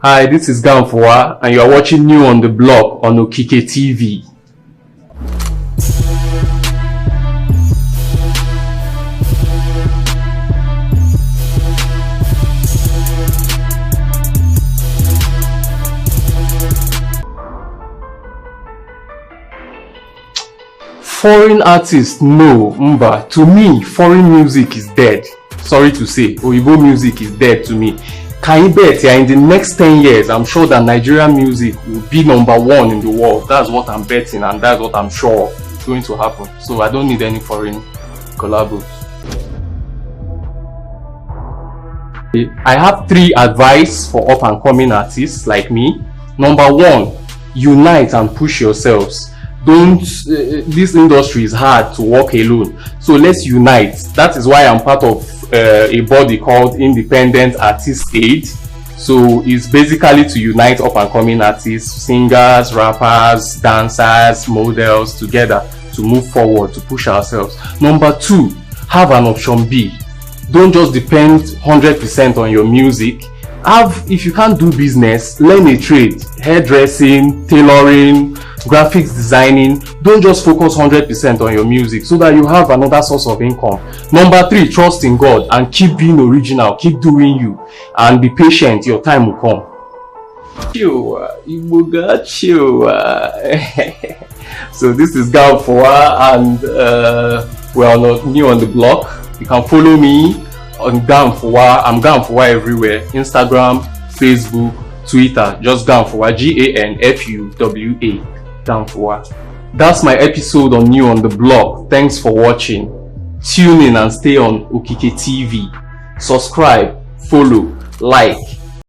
Hi, this is Ganfuwa, and you are watching New on the Block on Okike TV. Foreign artists, no, Mba. To me, foreign music is dead. Sorry to say, Oyibo music is dead to me. Can you bet in the next 10 years, I'm sure that Nigerian music will be #1 in the world. That's what I'm betting, and that's what I'm sure is going to happen. So I don't need any foreign collabos. I have 3 advice for up and coming artists like me. #1, unite and push yourselves. This industry is hard to work alone, so let's unite. That is why I'm part of a body called Independent Artist Aid. So it's basically to unite up and coming artists, singers, rappers, dancers, models together to move forward, to push ourselves. #2, have an option B. Don't just depend 100% on your music. If you can't do business, learn a trade: hairdressing, tailoring, graphics designing. Don't just focus 100% on your music, so that you have another source of income. #3, trust in God and keep being original, keep doing you, and be patient. Your time will come. So this is Ganfuwa, and we are not new on the block. You can follow me on Ganfuwa. I'm Ganfuwa everywhere: Instagram, Facebook, Twitter. Just Ganfuwa, Ganfuwa. Ganfuwa. That's my episode on New on the Block. Thanks for watching. Tune in and stay on Okike TV. Subscribe, follow, like.